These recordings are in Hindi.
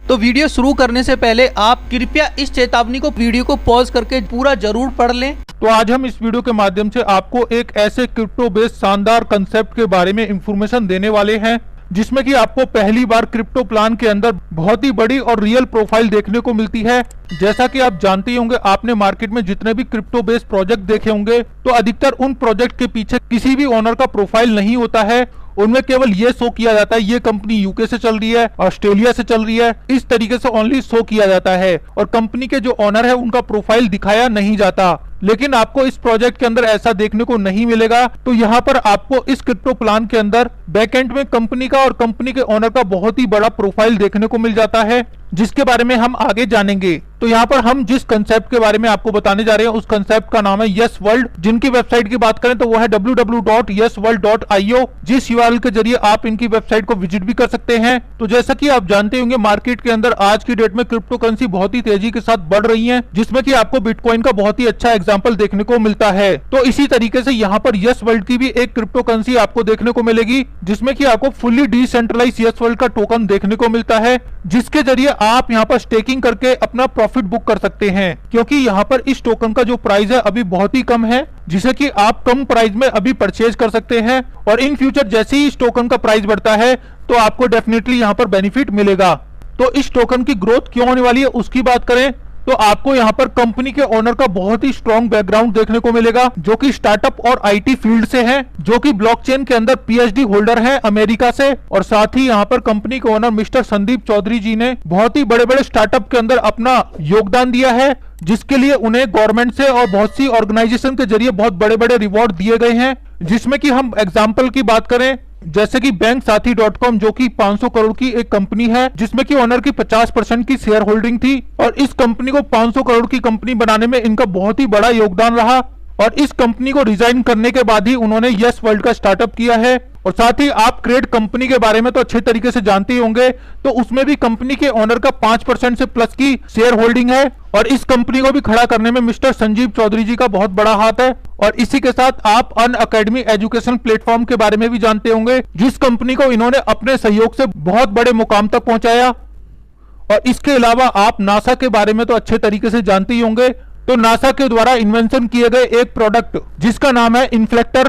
तो वीडियो शुरू करने से पहले आप कृपया इस चेतावनी को वीडियो को पॉज करके पूरा जरूर पढ़ लें। तो आज हम इस वीडियो के माध्यम से आपको एक ऐसे क्रिप्टो बेस्ड शानदार कंसेप्ट के बारे में इंफॉर्मेशन देने वाले हैं जिसमें कि आपको पहली बार क्रिप्टो प्लान के अंदर बहुत ही बड़ी और रियल प्रोफाइल देखने को मिलती है। जैसा कि आप जानते ही होंगे, आपने मार्केट में जितने भी क्रिप्टो बेस्ड प्रोजेक्ट देखे होंगे तो अधिकतर उन प्रोजेक्ट के पीछे किसी भी ओनर का प्रोफाइल नहीं होता है। उनमें केवल ये शो किया जाता है ये कंपनी यूके से चल रही है, ऑस्ट्रेलिया से चल रही है, इस तरीके से ओनली शो किया जाता है और कंपनी के जो ओनर है उनका प्रोफाइल दिखाया नहीं जाता। लेकिन आपको इस प्रोजेक्ट के अंदर ऐसा देखने को नहीं मिलेगा। तो यहाँ पर आपको इस क्रिप्टो प्लान के अंदर बैकएंड में कंपनी का और कंपनी के ओनर का बहुत ही बड़ा प्रोफाइल देखने को मिल जाता है, जिसके बारे में हम आगे जानेंगे। तो यहाँ पर हम जिस कंसेप्ट के बारे में आपको बताने जा रहे हैं उस कंसेप्ट का नाम है यस वर्ल्ड, जिनकी वेबसाइट की बात करें तो वो है www.yesworld.io, जिस URL के जरिए आप इनकी वेबसाइट को विजिट भी कर सकते हैं। तो जैसा कि आप जानते होंगे, मार्केट के अंदर आज की डेट में क्रिप्टो करेंसी बहुत ही तेजी के साथ बढ़ रही है, जिसमें कि आपको बिटकॉइन का बहुत ही अच्छा एग्जाम्पल देखने को मिलता है। तो इसी तरीके से यहाँ पर यस वर्ल्ड की भी एक क्रिप्टो करेंसी आपको देखने को मिलेगी, जिसमें कि आपको फुल्ली डिसेंट्रलाइज्ड यस वर्ल्ड का टोकन देखने को मिलता है, जिसके जरिए आप यहाँ पर स्टेकिंग करके अपना प्रॉफिट बुक कर सकते हैं। क्योंकि यहाँ पर इस टोकन का जो प्राइस है अभी बहुत ही कम है, जिसे कि आप कम प्राइस में अभी परचेज कर सकते हैं और इन फ्यूचर जैसे ही इस टोकन का प्राइस बढ़ता है तो आपको डेफिनेटली यहाँ पर बेनिफिट मिलेगा। तो इस टोकन की ग्रोथ क्यों होने वाली है उसकी बात करें तो आपको यहाँ पर कंपनी के ओनर का बहुत ही स्ट्रॉन्ग बैकग्राउंड देखने को मिलेगा, जो कि स्टार्टअप और आईटी फील्ड से है, जो कि ब्लॉकचेन के अंदर पीएचडी होल्डर है अमेरिका से। और साथ ही यहाँ पर कंपनी के ओनर मिस्टर संदीप चौधरी जी ने बहुत ही बड़े बड़े स्टार्टअप के अंदर अपना योगदान दिया है, जिसके लिए उन्हें गवर्नमेंट से और बहुत सी ऑर्गेनाइजेशन के जरिए बहुत बड़े बड़े रिवॉर्ड दिए गए हैं। जिसमें कि हम एग्जाम्पल की बात करें जैसे कि बैंकसाथी.com, जो कि 500 करोड़ की एक कंपनी है, जिसमें कि ओनर की 50% की शेयर होल्डिंग थी और इस कंपनी को 500 करोड़ की कंपनी बनाने में इनका बहुत ही बड़ा योगदान रहा। और इस कंपनी को रिजाइन करने के बाद ही उन्होंने यस वर्ल्ड का स्टार्टअप किया है। और साथ ही आप क्रेड कंपनी के बारे में तो अच्छे तरीके से जानते ही होंगे, तो उसमें भी कंपनी के ओनर का 5% से प्लस की शेयर होल्डिंग है और इस कंपनी को भी खड़ा करने में मिस्टर संजीव चौधरी जी का बहुत बड़ा हाथ है। और इसी के साथ आप अनअकैडमी एजुकेशन प्लेटफॉर्म के बारे में भी जानते होंगे, जिस कंपनी को इन्होंने अपने सहयोग से बहुत बड़े मुकाम तक पहुंचाया। और इसके अलावा आप नासा के बारे में तो अच्छे तरीके से जानते ही होंगे। तो नासा के द्वारा इन्वेंशन किए गए एक प्रोडक्ट जिसका नाम है इन्फ्लेक्टर,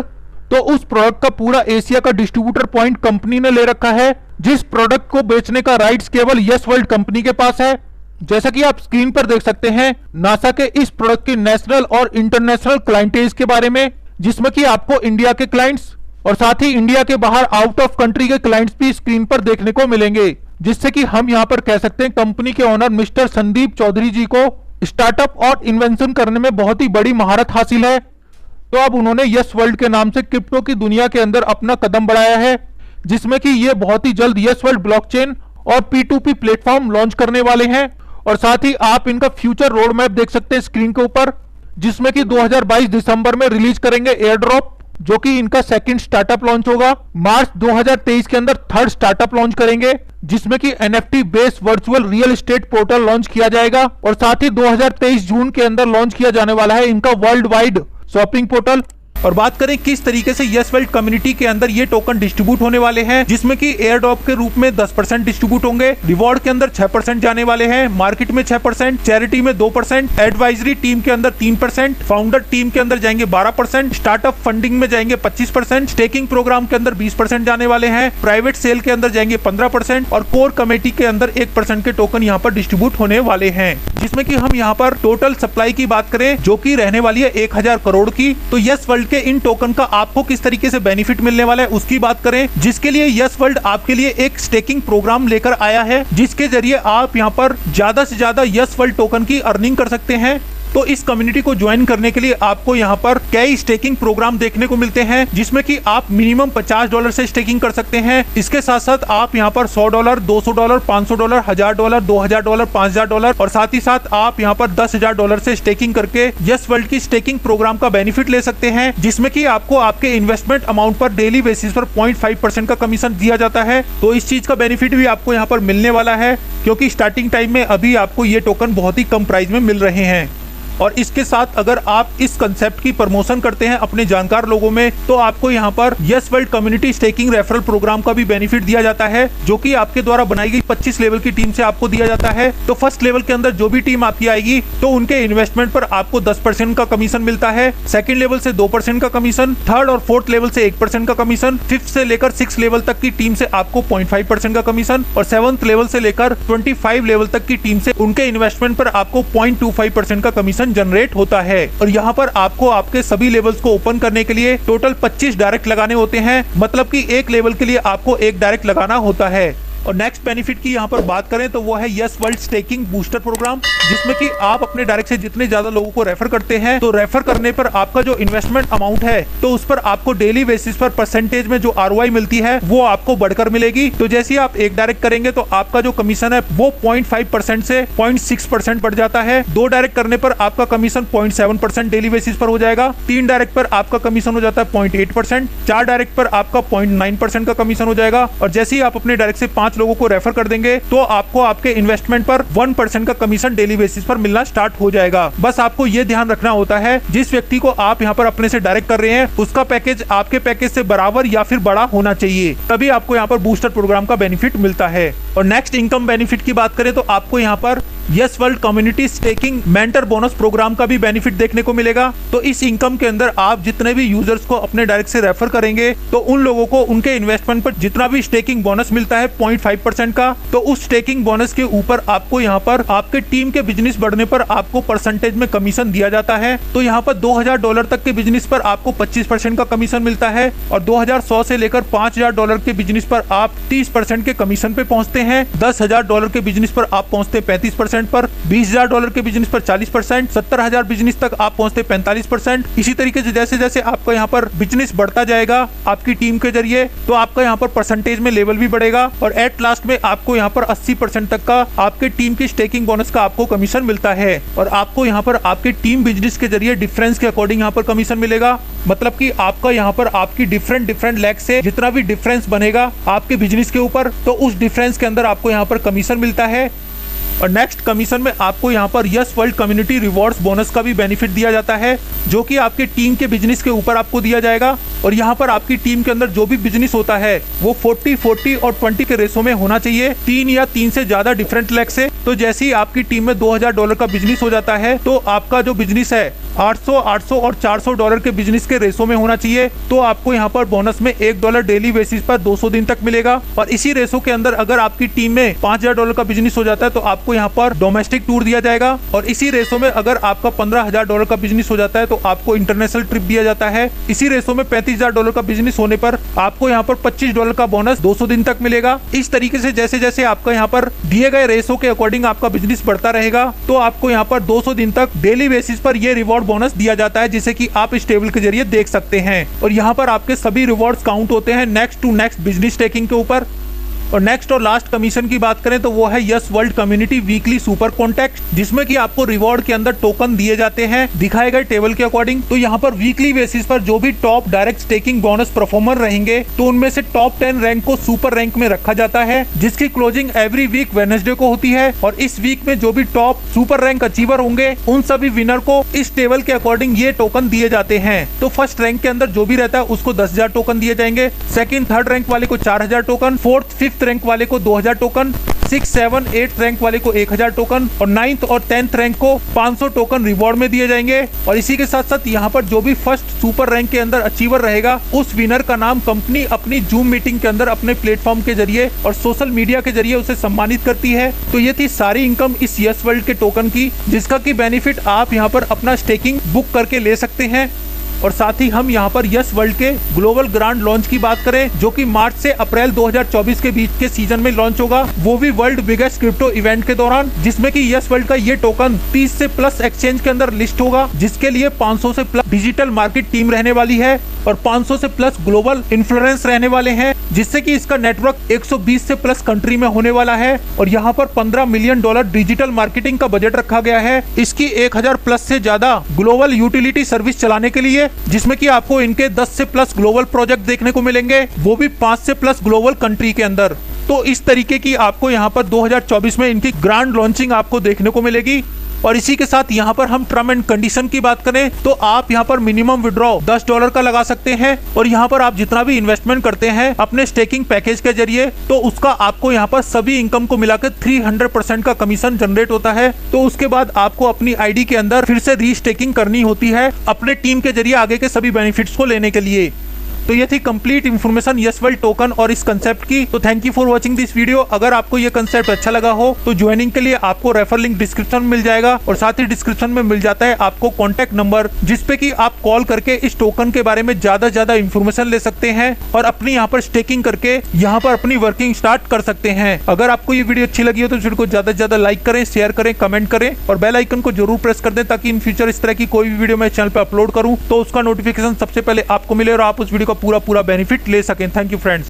तो उस प्रोडक्ट का पूरा एशिया का डिस्ट्रीब्यूटर पॉइंट कंपनी ने ले रखा है, जिस प्रोडक्ट को बेचने का राइट्स केवल यस वर्ल्ड कंपनी के पास है। जैसा कि आप स्क्रीन पर देख सकते हैं नासा के इस प्रोडक्ट के नेशनल और इंटरनेशनल क्लाइंटेज के बारे में, जिसमें कि आपको इंडिया के क्लाइंट्स और साथ ही इंडिया के बाहर आउट ऑफ कंट्री के क्लाइंट्स भी स्क्रीन पर देखने को मिलेंगे। जिससे कि हम यहाँ पर कह सकते हैं कंपनी के ओनर मिस्टर संदीप चौधरी जी को स्टार्टअप और इन्वेंशन करने में बहुत ही बड़ी महारत हासिल है। तो अब उन्होंने यस वर्ल्ड के नाम से क्रिप्टो की दुनिया के अंदर अपना कदम बढ़ाया है, जिसमें कि ये बहुत ही जल्द यस वर्ल्ड ब्लॉकचेन और P2P प्लेटफॉर्म लॉन्च करने वाले हैं। और साथ ही आप इनका फ्यूचर रोड मैप देख सकते हैं स्क्रीन के ऊपर, जिसमें कि 2022 दिसंबर में रिलीज करेंगे एयर ड्रॉप, जो कि इनका सेकंड स्टार्टअप लॉन्च होगा। मार्च 2023 के अंदर थर्ड स्टार्टअप लॉन्च करेंगे, जिसमें कि NFT based virtual real estate portal launch किया जाएगा। और साथ ही 2023 जून के अंदर लॉन्च किया जाने वाला है इनका वर्ल्ड वाइड शॉपिंग पोर्टल। और बात करें किस तरीके से यस वर्ल्ड कम्युनिटी के अंदर ये टोकन डिस्ट्रीब्यूट होने वाले हैं, जिसमें कि एयर ड्रॉप के रूप में 10% डिस्ट्रीब्यूट होंगे, रिवॉर्ड के अंदर 6% जाने वाले हैं, मार्केट में 6%, चैरिटी में 2%, एडवाइजरी टीम के अंदर 3%, फाउंडर टीम के अंदर जाएंगे 12%, स्टार्टअप फंडिंग में जाएंगे 25%, स्टेकिंग प्रोग्राम के अंदर 20% जाने वाले हैं, प्राइवेट सेल के अंदर जाएंगे 15% और कोर कमेटी के अंदर 1% के टोकन यहाँ पर डिस्ट्रीब्यूट होने वाले हैं। जिसमें कि हम यहाँ पर टोटल सप्लाई की बात करें जो कि रहने वाली है 1000 करोड़ की। तो यस वर्ल्ड के इन टोकन का आपको किस तरीके से बेनिफिट मिलने वाला है उसकी बात करें, जिसके लिए यस वर्ल्ड आपके लिए एक स्टेकिंग प्रोग्राम लेकर आया है, जिसके जरिए आप यहाँ पर ज्यादा से ज्यादा यस वर्ल्ड टोकन की अर्निंग कर सकते हैं। तो इस कम्युनिटी को ज्वाइन करने के लिए आपको यहाँ पर कई स्टेकिंग प्रोग्राम देखने को मिलते हैं, जिसमें कि आप मिनिमम $50 से स्टेकिंग कर सकते हैं। इसके साथ साथ आप यहाँ पर $100, $200, $500, $1000, $2000, $5000 और साथ ही साथ आप यहाँ पर $10,000 से स्टेकिंग करके यस वर्ल्ड की स्टेकिंग प्रोग्राम का बेनिफिट ले सकते हैं, जिसमें कि आपको आपके इन्वेस्टमेंट अमाउंट पर डेली बेसिस पर 0.5% का कमीशन दिया जाता है। तो इस चीज का बेनिफिट भी आपको यहाँ पर मिलने वाला है, क्योंकि स्टार्टिंग टाइम में अभी आपको ये टोकन बहुत ही कम प्राइस में मिल रहे हैं। और इसके साथ अगर आप इस कंसेप्ट की प्रमोशन करते हैं अपने जानकार लोगों में, तो आपको यहाँ पर Yes World community staking referral program का भी बेनिफिट दिया जाता है, जो कि आपके द्वारा बनाई गई 25 लेवल की टीम से आपको दिया जाता है। तो फर्स्ट लेवल के अंदर जो भी टीम आपकी आएगी तो उनके इन्वेस्टमेंट पर आपको 10% का कमीशन मिलता है, सेकंड लेवल से 2% का कमीशन, थर्ड और फोर्थ लेवल से 1% का कमीशन, फिफ्थ से लेकर 6 लेवल तक की टीम से आपको 0.5% का कमीशन और 7th लेवल से लेकर 25 लेवल तक की टीम से उनके इन्वेस्टमेंट पर आपको 0.25% का कमीशन जनरेट होता है। और यहाँ पर आपको आपके सभी लेवल्स को ओपन करने के लिए टोटल 25 डायरेक्ट लगाने होते हैं, मतलब कि एक लेवल के लिए आपको एक डायरेक्ट लगाना होता है। और नेक्स्ट बेनिफिट की यहाँ पर बात करें तो वो है Yes World staking booster program, जिसमें कि आप अपने डायरेक्ट से जितने ज्यादा लोगों को रेफर करते हैं तो रेफर करने पर आपका जो इन्वेस्टमेंट अमाउंट है तो उस पर आपको डेली बेसिस पर परसेंटेज में जो ROI मिलती है वो आपको बढ़कर मिलेगी। तो जैसे ही आप एक डायरेक्ट करेंगे तो आपका जो कमीशन है वो 0.5% से 0.6% बढ़ जाता है। 2 डायरेक्ट करने पर आपका कमीशन 0.7% डेली बेसिस पर हो जाएगा। 3 डायरेक्ट पर आपका कमीशन हो जाता है 0.8%। 4 डायरेक्ट पर आपका 0.9% का कमीशन हो जाएगा। और जैसे ही आप अपने डायरेक्ट से 5 लोगों को रेफर कर देंगे तो आपको आपके इन्वेस्टमेंट पर 1% का कमीशन डेली बेसिस पर मिलना स्टार्ट हो जाएगा। बस आपको ये ध्यान रखना होता है जिस व्यक्ति को आप यहाँ पर अपने से डायरेक्ट कर रहे हैं उसका पैकेज आपके पैकेज से बराबर या फिर बड़ा होना चाहिए, तभी आपको यहाँ पर बूस्टर प्रोग्राम का बेनिफिट मिलता है। और नेक्स्ट इनकम बेनिफिट की बात करें तो आपको यहाँ पर Yes World community staking mentor bonus program का भी बेनिफिट देखने को मिलेगा। तो इस इनकम के अंदर आप जितने भी यूजर्स को अपने डायरेक्ट से रेफर करेंगे तो उन लोगों को उनके इन्वेस्टमेंट पर जितना भी स्टेकिंग बोनस मिलता है 0.5% का, तो उस स्टेकिंग बोनस के ऊपर आपको यहाँ पर आपके टीम के बिजनेस बढ़ने पर आपको परसेंटेज में कमीशन दिया जाता है। तो यहाँ पर $2000 तक के बिजनेस पर आपको 25% का कमीशन मिलता है और 2100 से लेकर $5000 के बिजनेस पर आप 30% के कमीशन पे पहुंचते हैं। $10,000 के बिजनेस पर आप पहुंचते 35% पर, $20,000 के बिजनेस पर 40%, 70,000 बिजनेस तक आप पहुंचते 45%। इसी तरीके से जैसे जैसे आपका यहाँ पर बिजनेस बढ़ता जाएगा आपकी टीम के जरिए तो आपका यहाँ पर परसेंटेज में लेवल भी बढ़ेगा और एट लास्ट में आपको यहाँ पर 80% तक का आपके टीम की स्टेकिंग बोनस का आपको कमीशन मिलता है। और आपको यहाँ पर आपके टीम बिजनेस के जरिए डिफरेंस के अकॉर्डिंग यहाँ पर कमीशन मिलेगा, मतलब कि आपका यहाँ पर आपकी डिफरेंट लेग से जितना भी डिफरेंस बनेगा आपके बिजनेस के ऊपर तो उस डिफरेंस के अंदर आपको यहाँ पर कमीशन मिलता है। और नेक्स्ट कमीशन में आपको यहाँ पर Yes World community rewards bonus का भी बेनिफिट दिया जाता है, जो कि आपके टीम के बिजनेस के ऊपर आपको दिया जाएगा। और यहाँ पर आपकी टीम के अंदर जो भी बिजनेस होता है वो 40 और 20 के रेशो में होना चाहिए, 3 या 3 से ज्यादा डिफरेंट लेग से। तो जैसे ही आपकी टीम में $2000 का बिजनेस हो जाता है तो आपका जो बिजनेस है 800 और $400 के बिजनेस के रेशो में होना चाहिए। तो आपको यहाँ पर बोनस में $1 डेली बेसिस पर 200 दिन तक मिलेगा। और इसी रेशो के अंदर अगर आपकी टीम में $5000 का बिजनेस हो जाता है तो आपको यहाँ पर डोमेस्टिक टूर दिया जाएगा। और इसी रेशो में अगर आपका $15,000 का बिजनेस हो जाता है तो आपको इंटरनेशनल ट्रिप दिया जाता है। इसी रेशो में $35,000 का बिजनेस होने पर आपको यहाँ पर $25 का बोनस 200 दिन तक मिलेगा। इस तरीके से जैसे जैसे आपका यहाँ पर दिए गए रेशो के अकॉर्डिंग आपका बिजनेस बढ़ता रहेगा तो आपको यहाँ पर 200 दिन तक डेली बेसिस पर ये रिवॉर्ड बोनस दिया जाता है, जिसे कि आप इस टेबल के जरिए देख सकते हैं। और यहाँ पर आपके सभी रिवॉर्ड्स काउंट होते हैं next to next business taking के ऊपर। और नेक्स्ट और लास्ट कमीशन की बात करें तो वो है Yes World community weekly super contact, जिसमें कि आपको रिवॉर्ड के अंदर टोकन दिए जाते हैं दिखाए गए टेबल के अकॉर्डिंग। तो यहाँ पर वीकली बेसिस पर जो भी top direct staking bonus performer रहेंगे तो उनमें से टॉप 10 रैंक को सुपर रैंक में रखा जाता है, जिसकी क्लोजिंग एवरी वीक वेडनेसडे को होती है। और इस वीक में जो भी टॉप सुपर रैंक अचीवर होंगे उन सभी विनर को इस टेबल के अकॉर्डिंग ये टोकन दिए जाते हैं। तो फर्स्ट रैंक के अंदर जो भी रहता है उसको 10,000 टोकन दिए जाएंगे, सेकंड थर्ड रैंक वाले को 4,000 टोकन, फोर्थ फिफ्थ रैंक वाले को 2,000 टोकन, 6, 7, 8 रैंक वाले को 1,000 टोकन और 9th और 10th रैंक को 500 टोकन रिवॉर्ड में दिए जाएंगे। और इसी के साथ साथ यहाँ पर जो भी फर्स्ट सुपर रैंक के अंदर अचीवर रहेगा उस विनर का नाम कंपनी अपनी जूम मीटिंग के अंदर अपने प्लेटफॉर्म के जरिए और सोशल मीडिया के जरिए उसे सम्मानित करती है। तो ये थी सारी इनकम इस यस वर्ल्ड के टोकन की, जिसका की बेनिफिट आप यहाँ पर अपना स्टेकिंग बुक करके ले सकते हैं। और साथ ही हम यहाँ पर यस वर्ल्ड के ग्लोबल ग्रांड लॉन्च की बात करें जो कि मार्च से अप्रैल 2024 के बीच के सीजन में लॉन्च होगा, वो भी वर्ल्ड बिगेस्ट क्रिप्टो इवेंट के दौरान, जिसमें कि यस वर्ल्ड का ये टोकन 30 से प्लस एक्सचेंज के अंदर लिस्ट होगा, जिसके लिए 500 से प्लस डिजिटल मार्केट टीम रहने वाली है और 500 से प्लस ग्लोबल इन्फ्लुएंस रहने वाले हैं, जिससे कि इसका नेटवर्क 120 से प्लस कंट्री में होने वाला है। और यहाँ पर $15 मिलियन डिजिटल मार्केटिंग का बजट रखा गया है इसकी 1000 प्लस से ज्यादा ग्लोबल यूटिलिटी सर्विस चलाने के लिए, जिसमें कि आपको इनके 10 से प्लस ग्लोबल प्रोजेक्ट देखने को मिलेंगे, वो भी 5 से प्लस ग्लोबल कंट्री के अंदर। तो इस तरीके की आपको यहाँ पर 2024 में इनकी ग्रांड लॉन्चिंग आपको देखने को मिलेगी। और इसी के साथ यहाँ पर हम टर्म एंड कंडीशन की बात करें तो आप यहाँ पर मिनिमम विड्रॉ $10 का लगा सकते हैं और यहाँ पर आप जितना भी इन्वेस्टमेंट करते हैं अपने स्टेकिंग पैकेज के जरिए तो उसका आपको यहाँ पर सभी इनकम को मिलाकर 300% का कमीशन जनरेट होता है। तो उसके बाद आपको अपनी आईडी के अंदर फिर से रीस्टेकिंग करनी होती है अपने टीम के जरिए आगे के सभी बेनिफिट्स को लेने के लिए। तो ये थी कंप्लीट इन्फॉर्मेशन YesWorld टोकन और इस कंसेप्ट की। तो thank you for watching this video. अगर आपको ये कंसेप्ट अच्छा लगा हो तो ज्वाइनिंग के लिए आपको रेफर लिंक डिस्क्रिप्शन में मिल जाएगा और साथ ही डिस्क्रिप्शन में मिल जाता है आपको कॉन्टैक्ट नंबर जिसपे कि आप कॉल करके इस टोकन के बारे में ज्यादा इन्फॉर्मेशन ले सकते हैं और अपनी यहाँ पर स्टेकिंग करके यहाँ पर अपनी वर्किंग स्टार्ट कर सकते हैं। अगर आपको ये वीडियो अच्छी लगी हो तो वीडियो को ज्यादा से ज्यादा लाइक करें, शेयर करें, कमेंट करें और बेल आइकन को जरूर प्रेस कर दें ताकि इन फ्यूचर इस तरह की कोई भी वीडियो मैं चैनल पर अपलोड करूं तो उसका नोटिफिकेशन सबसे पहले आपको मिले और आप उस वीडियो का पूरा बेनिफिट ले सकें। Thank you friends.